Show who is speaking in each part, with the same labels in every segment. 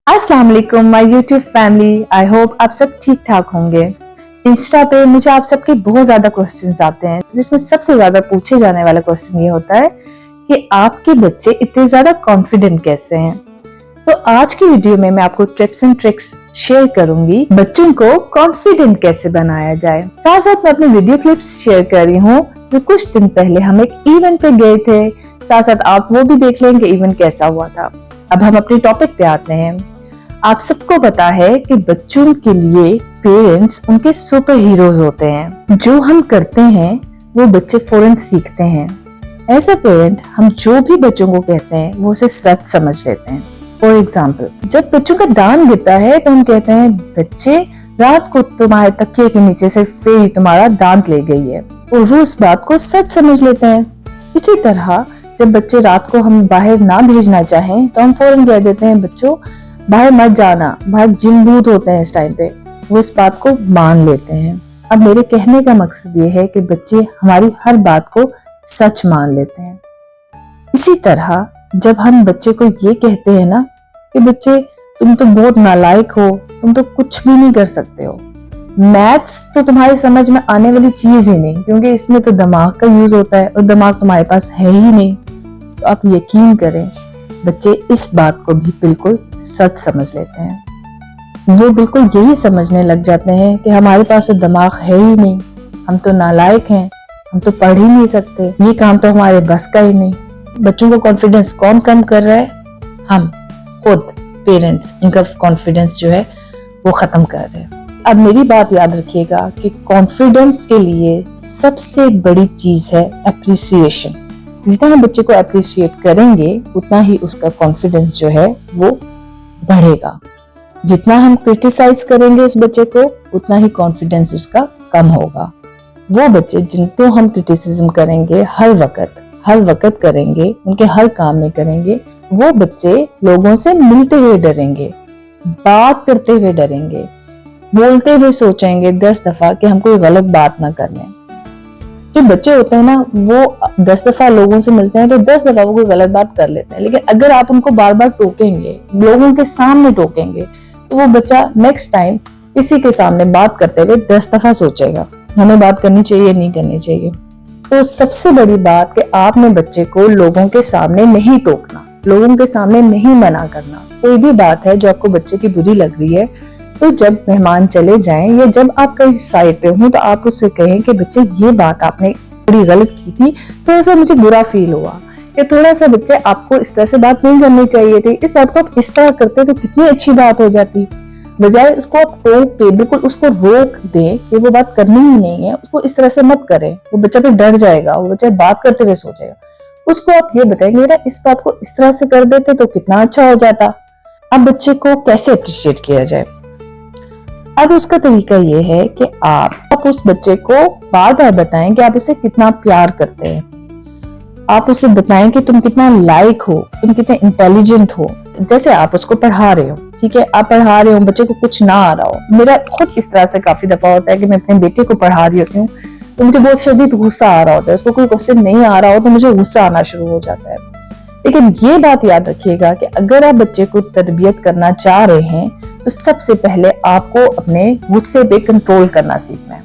Speaker 1: अस्सलाम वालेकुम my YouTube family. I hope आप सब ठीक ठाक होंगे। इंस्टा पे मुझे आप सबके बहुत ज्यादा क्वेश्चंस आते हैं, जिसमें सबसे ज्यादा पूछे जाने वाला क्वेश्चन ये होता है कि आपके बच्चे इतने ज्यादा कॉन्फिडेंट कैसे हैं। तो आज की वीडियो में मैं आपको टिप्स एंड ट्रिक्स शेयर करूंगी बच्चों को कॉन्फिडेंट कैसे बनाया जाए। साथ साथ मैं अपने वीडियो क्लिप्स शेयर कर रही हूँ जो कुछ दिन पहले हम एक इवेंट पे गए थे। साथ साथ आप वो भी देख लेंगे इवेंट कैसा हुआ था। अब हम अपने टॉपिक पे आते हैं। आप सबको पता है कि बच्चों के लिए पेरेंट्स उनके सुपर हीरोज होते हैं। जो हम करते हैं वो बच्चे फौरन सीखते हैं। ऐसा पेरेंट हम जो भी बच्चों को कहते हैं वो उसे सच समझ लेते हैं। फॉर एग्जाम्पल, जब बच्चों का दांत गिरता है तो हम कहते हैं बच्चे रात को तुम्हारे तकिए के नीचे से फेरी तुम्हारा दांत ले गई है, और वो उस बात को सच समझ लेते हैं। इसी तरह जब बच्चे रात को हम बाहर ना भेजना चाहें तो हम फौरन कह देते हैं बच्चों बाहर मत जाना, बाहर जिन भूत होते हैं इस टाइम पे। वो इस बात को मान लेते हैं। अब मेरे कहने का मकसद ये है कि बच्चे हमारी हर बात को सच मान लेते हैं। इसी तरह जब हम बच्चे को ये कहते हैं ना कि बच्चे तुम तो बहुत नालायक हो, तुम तो कुछ भी नहीं कर सकते हो, मैथ्स तो तुम्हारी समझ में आने वाली चीज ही नहीं, क्योंकि इसमें तो दिमाग का यूज होता है और दिमाग तुम्हारे पास है ही नहीं। तो आप यकीन करें बच्चे इस बात को भी बिल्कुल सच समझ लेते हैं। वो बिल्कुल यही समझने लग जाते हैं कि हमारे पास तो दिमाग है ही नहीं, हम तो नालायक हैं, हम तो पढ़ ही नहीं सकते, ये काम तो हमारे बस का ही नहीं। बच्चों का कॉन्फिडेंस कौन कम कर रहा है? हम खुद पेरेंट्स इनका कॉन्फिडेंस जो है वो खत्म कर रहे हैं। अब मेरी बात याद रखिएगा कि कॉन्फिडेंस के लिए सबसे बड़ी चीज है एप्रिसिएशन। जितना हम बच्चे को अप्रिशिएट करेंगे उतना ही उसका कॉन्फिडेंस जो है वो बढ़ेगा। जितना हम क्रिटिसाइज करेंगे उस बच्चे को उतना ही कॉन्फिडेंस उसका कम होगा। वो बच्चे जिनको हम क्रिटिसिज्म करेंगे हर वक्त करेंगे, उनके हर काम में करेंगे, वो बच्चे लोगों से मिलते हुए डरेंगे, बात करते हुए डरेंगे, बोलते हुए सोचेंगे 10 दफा कि हम कोई गलत बात ना कर लें। जो बच्चे होते हैं ना वो 10 दफा लोगों से मिलते हैं तो 10 दफा वो कोई गलत बात कर लेते हैं, लेकिन अगर आप उनको बार बार टोकेंगे, लोगों के सामने टोकेंगे, तो वो बच्चा नेक्स्ट टाइम किसी के सामने बात करते हुए 10 दफा सोचेगा हमें बात करनी चाहिए नहीं करनी चाहिए। तो सबसे बड़ी बात कि आपने बच्चे को लोगों के सामने नहीं टोकना, लोगों के सामने नहीं मना करना। कोई भी बात है जो आपको बच्चे की बुरी लग रही है तो जब मेहमान चले जाएं या जब आप कहीं साइड पे हो तो आप उससे कहें कि बच्चे ये बात आपने बड़ी गलत की थी, थोड़ा सा मुझे बुरा फील हुआ, या थोड़ा सा बच्चे आपको इस तरह से बात नहीं करनी चाहिए थी, इस बात को आप इस तरह करते तो कितनी अच्छी बात हो जाती। बजाय उसको आप टोक के बिल्कुल उसको रोक दें कि वो बात करनी ही नहीं है, उसको इस तरह से मत करें, वो बच्चा फिर डर जाएगा, वो बच्चा बात करते हुए सोचेगा। उसको आप ये बताएंगे बेटा इस बात को इस तरह से कर देते तो कितना अच्छा हो जाता। अब बच्चे को कैसे अप्रिशिएट किया जाए? अब उसका तरीका ये है कि आप उस बच्चे को बार बार बताएं कि आप उसे कितना प्यार करते हैं। आप उसे बताएं कि तुम कितना लायक हो, तुम कितने इंटेलिजेंट हो। जैसे आप उसको पढ़ा रहे हो, ठीक है, आप पढ़ा रहे हो, बच्चे को कुछ ना आ रहा हो। मेरा खुद इस तरह से काफी दफा होता है कि मैं अपने बेटे को पढ़ा रही होती हूँ तो मुझे बहुत शदीद गुस्सा आ रहा होता है, उसको कोई क्वेश्चन नहीं आ रहा हो तो मुझे गुस्सा आना शुरू हो जाता है। लेकिन ये बात याद रखिएगा कि अगर आप बच्चे को तरबियत करना चाह रहे हैं तो सबसे पहले आपको अपने गुस्से पे कंट्रोल करना सीखना है।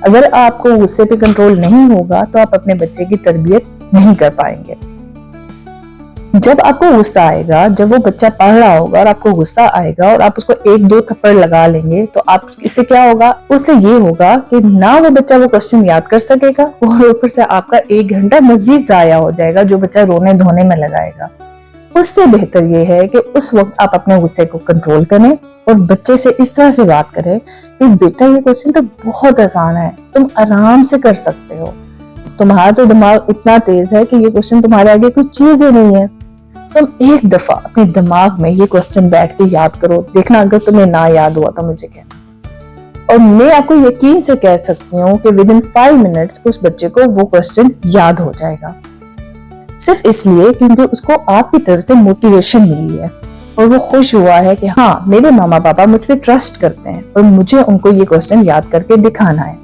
Speaker 1: अगर आपको गुस्से पे कंट्रोल नहीं होगा तो आप अपने बच्चे की तरबियत नहीं कर पाएंगे। जब आपको गुस्सा आएगा, जब वो बच्चा पढ़ रहा होगा और आपको गुस्सा आएगा और आप उसको 1-2 थप्पड़ लगा लेंगे तो आप इससे क्या होगा, उससे ये होगा कि ना वो बच्चा वो क्वेश्चन याद कर सकेगा और ऊपर से आपका 1 घंटा मजीद जाया हो जाएगा जो बच्चा रोने धोने में लगाएगा। उससे बेहतर ये है कि उस वक्त आप अपने गुस्से को कंट्रोल करें और बच्चे से इस तरह से बात करें कि बेटा ये क्वेश्चन तो बहुत आसान है, तुम आराम से कर सकते हो, तुम्हारा तो दिमाग इतना तेज है कि ये क्वेश्चन तुम्हारे आगे कोई चीज ही नहीं है। तुम एक दफा अपने दिमाग में ये क्वेश्चन बैठ के याद करो, देखना अगर तुम्हें ना याद हुआ तो मुझे कहना। और मैं आपको यकीन से कह सकती हूँ कि विदिन 5 मिनट्स उस बच्चे को वो क्वेश्चन याद हो जाएगा, सिर्फ इसलिए क्योंकि उसको आपकी तरफ से मोटिवेशन मिली है और वो खुश हुआ है कि हाँ मेरे मामा पापा मुझ पे ट्रस्ट करते हैं और मुझे उनको ये क्वेश्चन याद करके दिखाना है।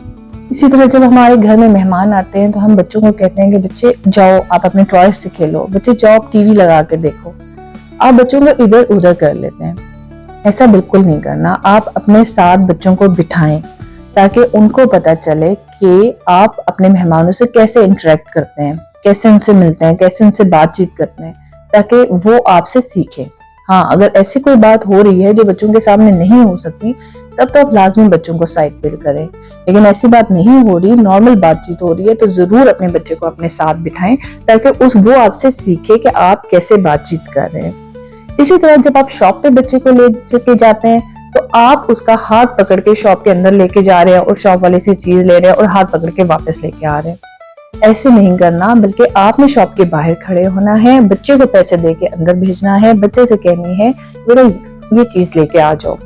Speaker 1: इसी तरह जब हमारे घर में मेहमान आते हैं तो हम बच्चों को कहते हैं कि बच्चे जाओ आप अपने टॉयज से खेलो, बच्चे जाओ आप टीवी लगा के देखो। आप बच्चों को इधर उधर कर लेते हैं। ऐसा बिल्कुल नहीं करना। आप अपने साथ बच्चों को बिठाएं ताकि उनको पता चले कि आप अपने मेहमानों से कैसे इंटरेक्ट करते हैं, कैसे उनसे मिलते हैं, कैसे उनसे बातचीत करते हैं, ताकि वो आपसे सीखें। हाँ, अगर ऐसी कोई बात हो रही है जो बच्चों के सामने नहीं हो सकती, तब तो आप लाजमी बच्चों को साइड पे करें। लेकिन ऐसी बात नहीं हो रही, नॉर्मल बातचीत हो रही है, तो जरूर अपने बच्चे को अपने साथ बिठाएं ताकि वो आपसे सीखे कि आप कैसे बातचीत कर रहे हैं। इसी तरह जब आप शॉप पे बच्चे को लेके जाते हैं तो आप उसका हाथ पकड़ के शॉप के अंदर लेके जा रहे हैं और शॉप वाले से चीज ले रहे हैं और हाथ पकड़ के वापस लेके आ रहे हैं। ऐसे नहीं करना, बल्कि आपने शॉप के बाहर खड़े होना है, बच्चे को पैसे दे के अंदर भेजना है, बच्चे से कहनी है बेटा ये चीज लेके आ जाओ।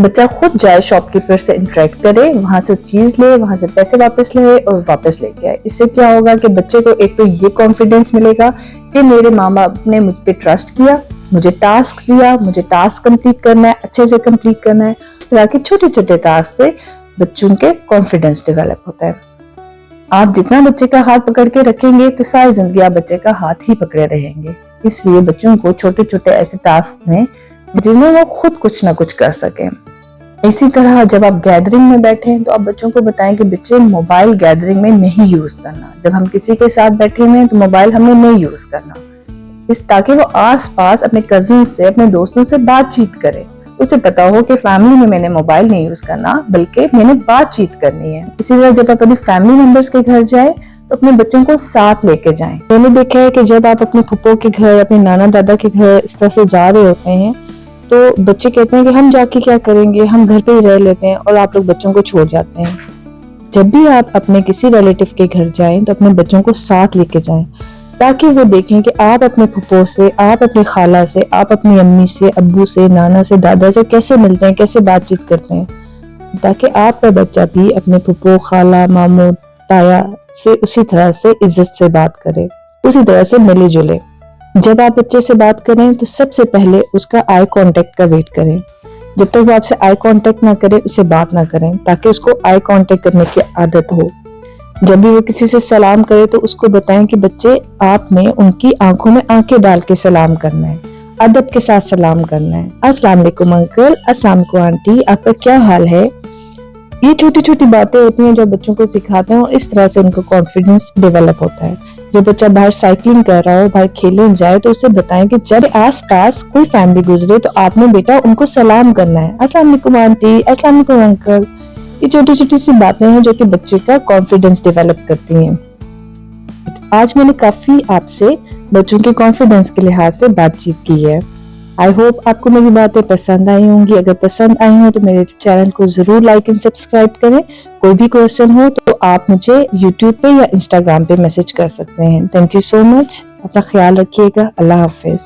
Speaker 1: बच्चा खुद जाए, शॉपकीपर से इंटरेक्ट करे, वहां से चीज ले, वहां से पैसे वापस ले और वापस लेके आए। इससे क्या होगा कि बच्चे को एक तो ये कॉन्फिडेंस मिलेगा कि मेरे माँ बाप ने मुझ पे ट्रस्ट किया, मुझे टास्क दिया, मुझे टास्क कंप्लीट करना है, अच्छे से कंप्लीट करना है। इस तरह के छोटे छोटे टास्क से बच्चों के कॉन्फिडेंस डेवलप होता है। आप जितना बच्चे का हाथ पकड़ के रखेंगे तो सारी जिंदगी आप बच्चे का हाथ ही पकड़े रहेंगे। इसलिए बच्चों को छोटे छोटे ऐसे टास्क दें जिनमें वो खुद कुछ ना कुछ कर सके। इसी तरह जब आप गैदरिंग में बैठे तो आप बच्चों को बताएं कि बच्चे मोबाइल गैदरिंग में नहीं यूज करना। जब हम किसी के साथ बैठे हुए हैं तो मोबाइल हमने नहीं यूज करना, ताकि वो आस पास अपने कजिन से, अपने दोस्तों से बातचीत करे। उसे पता हो कि फैमिली में मैंने मोबाइल नहीं यूज करना, बल्कि मैंने बातचीत करनी है। इसी तरह जब आप अपने फैमिली मेंबर्स के घर जाए तो अपने बच्चों को साथ लेके जाएं। मैंने देखा है कि जब आप अपने फुप्पो के घर, अपने नाना दादा के घर इस तरह से जा रहे होते हैं तो बच्चे कहते हैं कि हम जाके क्या करेंगे, हम घर पे ही रह लेते हैं, और आप लोग बच्चों को छोड़ जाते हैं। जब भी आप अपने किसी रिलेटिव के घर जाएं तो अपने बच्चों को साथ लेके जाएं, ताकि वो देखें कि आप अपने फुप्पो से, आप अपनी खाला से, आप अपनी अम्मी से, अब्बू से, नाना से, दादा से कैसे मिलते हैं, कैसे बातचीत करते हैं, ताकि आपका बच्चा भी अपने फुप्पो, खाला, मामू, ताया से उसी तरह से इज्जत से बात करे, उसी तरह से मिले जुले। जब आप बच्चे से बात करें तो सबसे पहले उसका आई कांटेक्ट का वेट करें। जब तक वो आपसे आई कांटेक्ट ना करे उससे बात ना करें, ताकि उसको आई कांटेक्ट करने की आदत हो। जब भी वो किसी से सलाम करे तो उसको बताएं कि बच्चे आपने उनकी आंखों में आंखें डाल के सलाम करना है, अदब के साथ सलाम करना है। अस्सलाम वालेकुम अंकल, अस्सलाम वालेकुम आंटी, आपका क्या हाल है। ये छोटी छोटी बातें होती हैं जो बच्चों को सिखाते हैं और इस तरह से उनका कॉन्फिडेंस डेवलप होता है। जब बच्चा बाहर साइकिलिंग कर रहा हो, बाहर खेलने जाए, तो उसे बताएं कि जब आस पास कोई फैमिली गुजरे तो आपने बेटा उनको सलाम करना है, अस्सलाम वालेकुम आंटी, अस्सलाम वालेकुम अंकल। ये छोटी छोटी सी बातें हैं जो कि बच्चे का कॉन्फिडेंस डेवलप करती हैं। आज मैंने काफी आपसे बच्चों के कॉन्फिडेंस के लिहाज से बातचीत की है। आई होप आपको मेरी बातें पसंद आई होंगी। अगर पसंद आई हो तो मेरे चैनल को जरूर लाइक एंड सब्सक्राइब करें। कोई भी क्वेश्चन हो तो आप मुझे यूट्यूब पे या इंस्टाग्राम पे मैसेज कर सकते हैं। Thank you so much. अपना ख्याल रखिएगा। अल्लाह हाफिज।